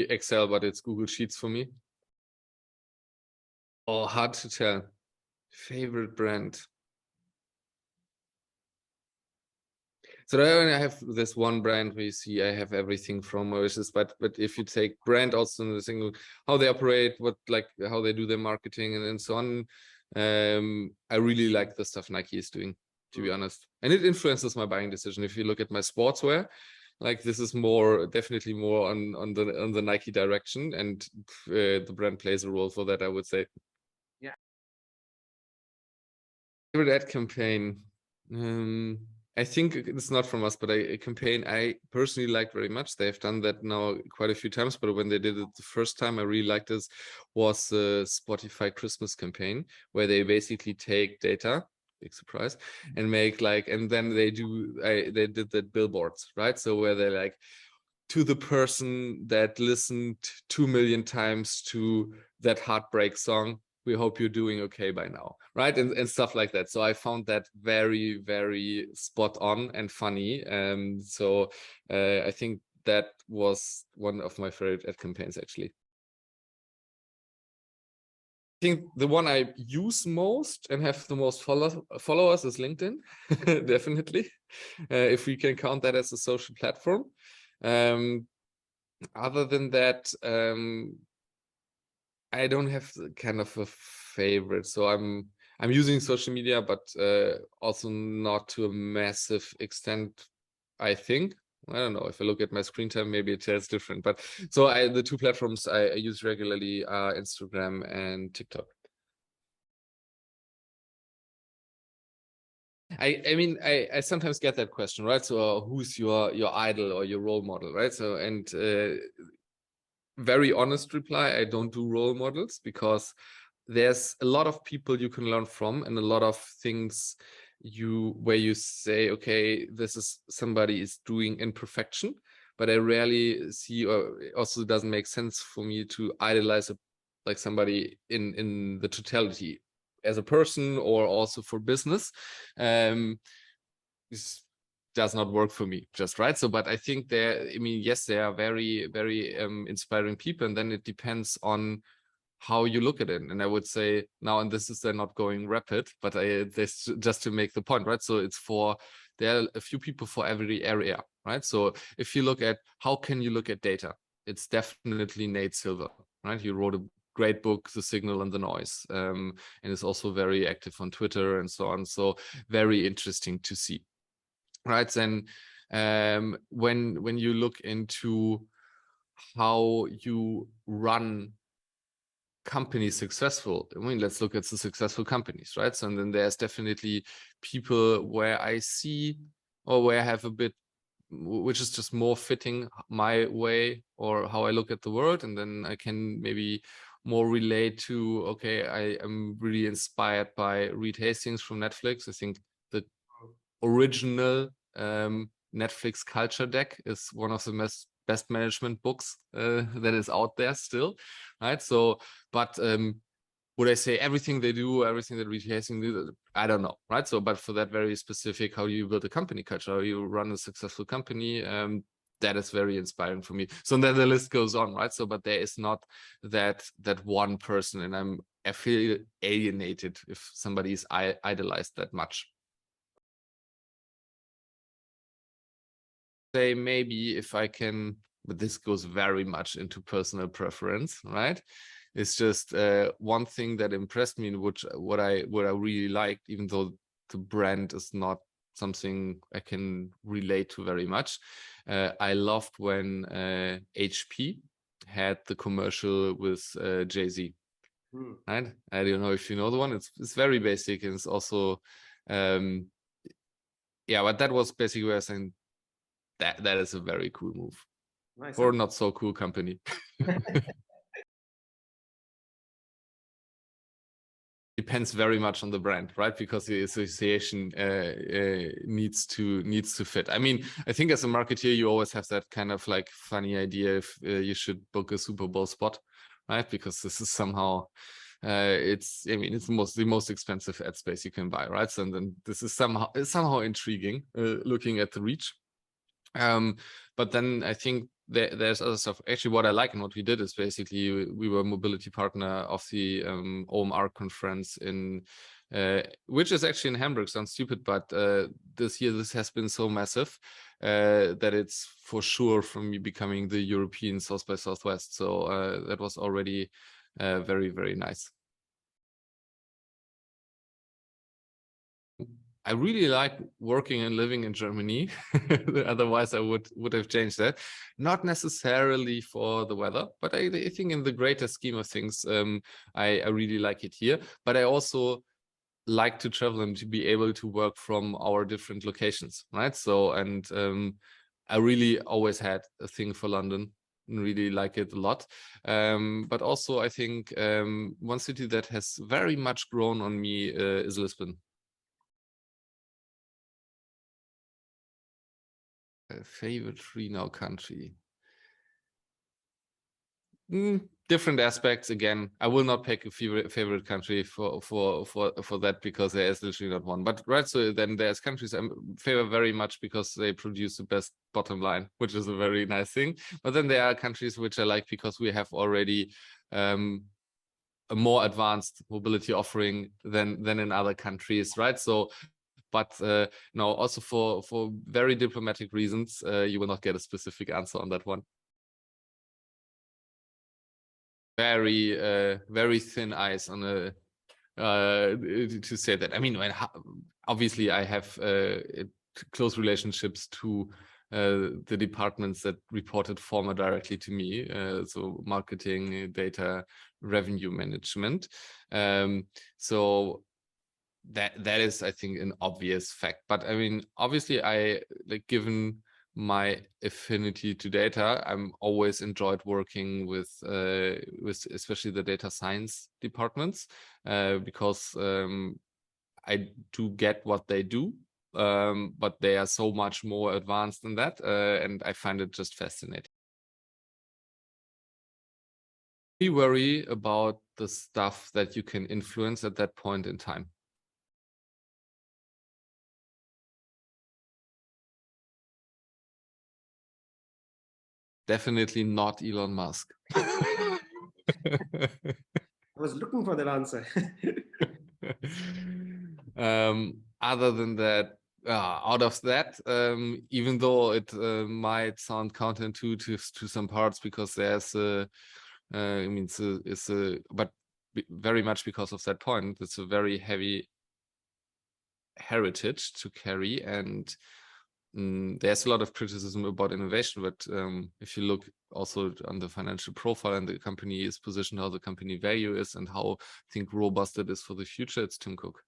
be Excel, but it's Google Sheets for me. Oh, hard to tell. Favorite brand. So I have this one brand where you see I have everything from Mauritius, but if you take brand also in the single, how they operate, how they do their marketing and so on, I really like the stuff Nike is doing, to be honest. And it influences my buying decision. If you look at my sportswear, like this is definitely more on the Nike direction, and the brand plays a role for that, I would say. Yeah. Favorite ad campaign. I think it's not from us, but a campaign I personally like very much. They've done that now quite a few times, but when they did it the first time, I really liked this, was the Spotify Christmas campaign, where they basically take data, big surprise, and make and then they did that billboards, right? So where they're like, to the person that listened 2 million times to that heartbreak song, we hope you're doing okay by now, right? And stuff like that. So I found that very, very spot on and funny. So I think that was one of my favorite ad campaigns, actually. I think the one I use most and have the most followers is LinkedIn, definitely, if we can count that as a social platform. Other than that, I don't have kind of a favorite. So I'm using social media, but also not to a massive extent, I think. I don't know. If I look at my screen time, maybe it tells different. But so the two platforms I use regularly are Instagram and TikTok. I mean, I sometimes get that question, right? So who's your idol or your role model, right? So, and very honest reply, I don't do role models, because there's a lot of people you can learn from, and a lot of things where you say, okay, this is somebody is doing in perfection, but I rarely see, or also doesn't make sense for me to idolize somebody in the totality as a person or also for business. This does not work for me, just right. So, but I think yes, they are very, very inspiring people, and then it depends on how you look at it. And I would say now, and this is they're not going rapid, but this just to make the point, right? So there are a few people for every area, right? So if you look at how can you look at data, it's definitely Nate Silver, right? He wrote a great book, The Signal and the Noise, and is also very active on Twitter and so on. So very interesting to see, right? Then when you look into how you run companies successful, I mean, let's look at the successful companies, right? So, and then there's definitely people where I see, or where I have a bit, which is just more fitting my way or how I look at the world, and then I can maybe more relate to, okay, I am really inspired by Reed Hastings from Netflix. I think the original Netflix culture deck is one of the best management books that is out there still, right? So, but would I say everything they do, everything that Reed Hastings do? I don't know, right? So, but for that very specific, how you build a company culture, how you run a successful company, that is very inspiring for me. So then the list goes on, right? So, but there is not that one person, and I feel alienated if somebody is idolized that much. Say maybe if I can, but this goes very much into personal preference, right? It's just one thing that impressed me, which what I really liked, even though the brand is not something I can relate to very much. I loved when HP had the commercial with Jay-Z. Right? I don't know if you know the one. It's very basic, and it's also yeah, but that was basically where I was saying that is a very cool move. Nice. Or not so cool company. Depends very much on the brand, right? Because the association needs to fit. I mean, I think as a marketeer, you always have that kind of like funny idea if you should book a Super Bowl spot, right? Because this is somehow it's the most expensive ad space you can buy, right? So and then this is somehow intriguing looking at the reach. But then I think there's other stuff. Actually, what I like and what we did is basically we were a mobility partner of the OMR conference in, which is actually in Hamburg. Sounds stupid, but this year this has been so massive that it's for sure from me becoming the European South by Southwest. So that was already very, very nice. I really like working and living in Germany. Otherwise, I would have changed that. Not necessarily for the weather, but I think in the greater scheme of things, I really like it here. But I also like to travel and to be able to work from our different locations, right? So, and I really always had a thing for London and really like it a lot. But also, I think one city that has very much grown on me is Lisbon. Favorite free now country. Different aspects. Again, I will not pick a favorite country for that, because there is literally not one. But right, so then there's countries I favor very much because they produce the best bottom line, which is a very nice thing. But then there are countries which I like because we have already a more advanced mobility offering than in other countries, right? So but no, also for very diplomatic reasons, you will not get a specific answer on that one. Very thin ice on a to say that. I mean, obviously I have close relationships to the departments that reported former directly to me, so marketing, data, revenue management. So that is, I think, an obvious fact. But I mean, obviously, I like, given my affinity to data, I'm always enjoyed working with especially the data science departments, because I do get what they do, but they are so much more advanced than that, and I find it just fascinating. We worry about the stuff that you can influence at that point in time. Definitely not Elon Musk. I was looking for that answer. Other than that, out of that, even though it might sound counterintuitive to some parts, because there's I mean, but very much because of that point, it's a very heavy heritage to carry, and there's a lot of criticism about innovation, but if you look also on the financial profile and the company is positioned, how the company value is, and how I think robust it is for the future, it's Tim Cook.